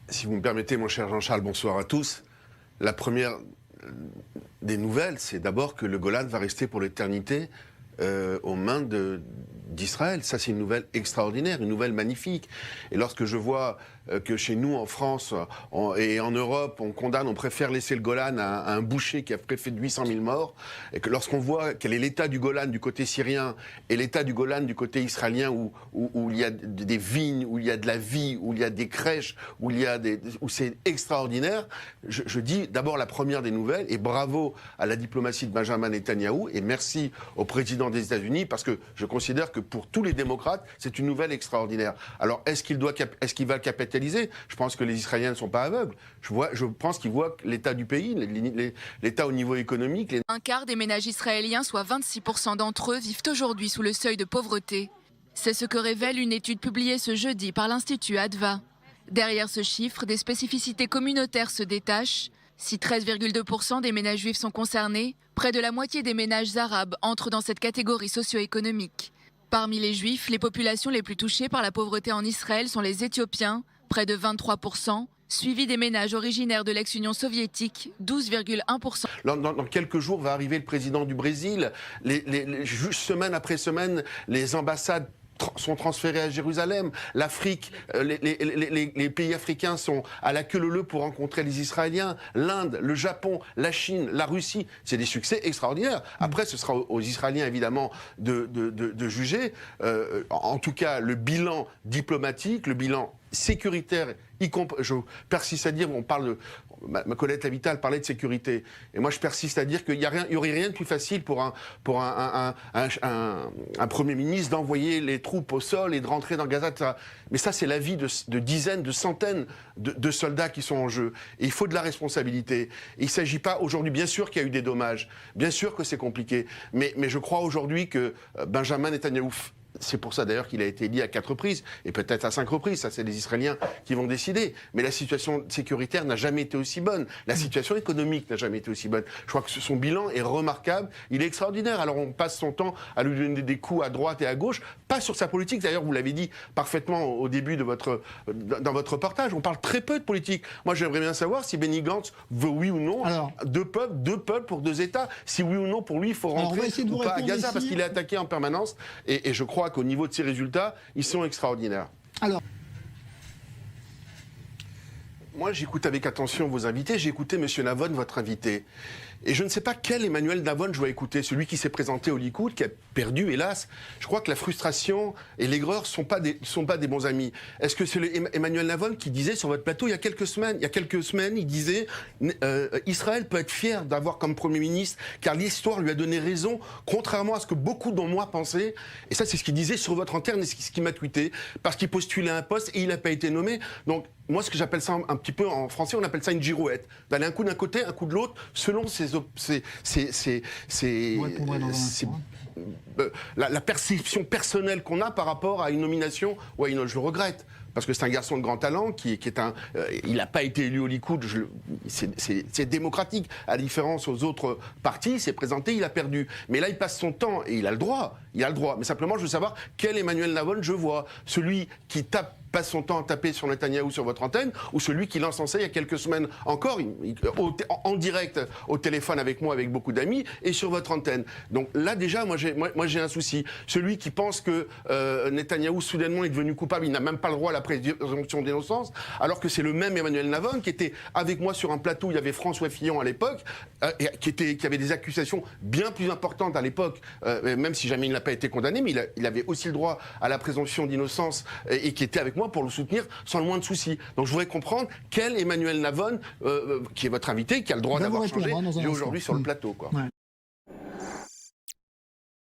Si vous me permettez, mon cher Jean-Charles, bonsoir à tous. La première des nouvelles, c'est d'abord que le Golan va rester pour l'éternité aux mains d'Israël. Ça, c'est une nouvelle extraordinaire, une nouvelle magnifique. Et lorsque je vois que chez nous, en France et en Europe, on condamne, on préfère laisser le Golan à un boucher qui a fait 800 000 morts, et que lorsqu'on voit quel est l'état du Golan du côté syrien et l'état du Golan du côté israélien, où il y a des vignes, où il y a de la vie, où il y a des crèches, où c'est extraordinaire, je dis d'abord la première des nouvelles, et bravo à la diplomatie de Benjamin Netanyahou, et merci au président des États-Unis, parce que je considère que pour tous les démocrates, c'est une nouvelle extraordinaire. Alors, est-ce qu'il va capitaliser ? Je pense que les Israéliens ne sont pas aveugles. Je pense qu'ils voient l'état du pays, l'état au niveau économique. Un quart des ménages israéliens, soit 26% d'entre eux, vivent aujourd'hui sous le seuil de pauvreté. C'est ce que révèle une étude publiée ce jeudi par l'Institut Adva. Derrière ce chiffre, des spécificités communautaires se détachent. Si 13,2% des ménages juifs sont concernés, près de la moitié des ménages arabes entrent dans cette catégorie socio-économique. Parmi les juifs, les populations les plus touchées par la pauvreté en Israël sont les Éthiopiens, près de 23%, suivi des ménages originaires de l'ex-Union soviétique, 12,1%. Dans quelques jours va arriver le président du Brésil. Semaine après semaine, les ambassades sont transférés à Jérusalem. L'Afrique, les pays africains sont à la queue leu pour rencontrer les Israéliens. L'Inde, le Japon, la Chine, la Russie, c'est des succès extraordinaires. Après, ce sera aux Israéliens, évidemment, de juger. En tout cas, le bilan diplomatique, le bilan sécuritaire, je persiste à dire, ma collègue Avital parlait de sécurité, et moi je persiste à dire qu'il n'y aurait rien de plus facile pour un Premier ministre d'envoyer les troupes au sol et de rentrer dans Gaza, etc. Mais ça, c'est la vie de dizaines, de centaines de soldats qui sont en jeu. Et il faut de la responsabilité. Et il ne s'agit pas aujourd'hui, bien sûr qu'il y a eu des dommages, bien sûr que c'est compliqué, mais je crois aujourd'hui que Benjamin Netanyahou, c'est pour ça d'ailleurs qu'il a été élu à 4 reprises, et peut-être à 5 reprises, ça c'est les Israéliens qui vont décider. Mais la situation sécuritaire n'a jamais été aussi bonne. La situation économique n'a jamais été aussi bonne. Je crois que son bilan est remarquable, il est extraordinaire. Alors on passe son temps à lui donner des coups à droite et à gauche, pas sur sa politique. D'ailleurs, vous l'avez dit parfaitement au début dans votre reportage, on parle très peu de politique. Moi j'aimerais bien savoir si Benny Gantz veut oui ou non deux peuples pour 2 États. Si oui ou non pour lui il faut rentrer ou pas à Gaza, parce qu'il est attaqué en permanence. Et je crois qu'au niveau de ces résultats, ils sont extraordinaires. Alors, moi, j'écoute avec attention vos invités. J'ai écouté M. Navon, votre invité. Et je ne sais pas quel Emmanuel Navon je dois écouter. Celui qui s'est présenté au Likoud, qui a perdu, hélas. Je crois que la frustration et l'aigreur ne sont pas des bons amis. Est-ce que c'est Emmanuel Navon qui disait sur votre plateau il y a quelques semaines, il disait Israël peut être fier d'avoir comme Premier ministre, car l'histoire lui a donné raison, contrairement à ce que beaucoup dont moi pensaient. Et ça, c'est ce qu'il disait sur votre antenne et ce qui m'a tweeté. Parce qu'il postulait un poste et il n'a pas été nommé. Donc, moi, ce que j'appelle ça un petit peu en français, on appelle ça une girouette. D'aller un coup d'un côté, un coup de l'autre, selon la perception personnelle qu'on a par rapport à une nomination ou à une autre. Je le regrette. Parce que c'est un garçon de grand talent, il n'a pas été élu au Likoud, c'est démocratique. À la différence aux autres partis, il s'est présenté, il a perdu. Mais là, il passe son temps, et il a le droit. Mais simplement, je veux savoir quel Emmanuel Navon je vois. Celui qui passe son temps à taper sur Netanyahou sur votre antenne, ou celui qui l'encensait il y a quelques semaines encore, en direct, au téléphone avec moi, avec beaucoup d'amis, et sur votre antenne. Donc là, déjà, moi j'ai un souci. Celui qui pense que Netanyahou, soudainement, est devenu coupable, il n'a même pas le droit à la présomption d'innocence, alors que c'est le même Emmanuel Navon qui était avec moi sur un plateau, il y avait François Fillon à l'époque, qui avait des accusations bien plus importantes à l'époque, même si jamais il n'a pas été condamné, mais il avait aussi le droit à la présomption d'innocence, et qui était avec moi pour le soutenir sans le moindre souci. Donc je voudrais comprendre quel Emmanuel Navon, qui est votre invité, qui a le droit d'avoir changé, est aujourd'hui sur le plateau, quoi. Ouais.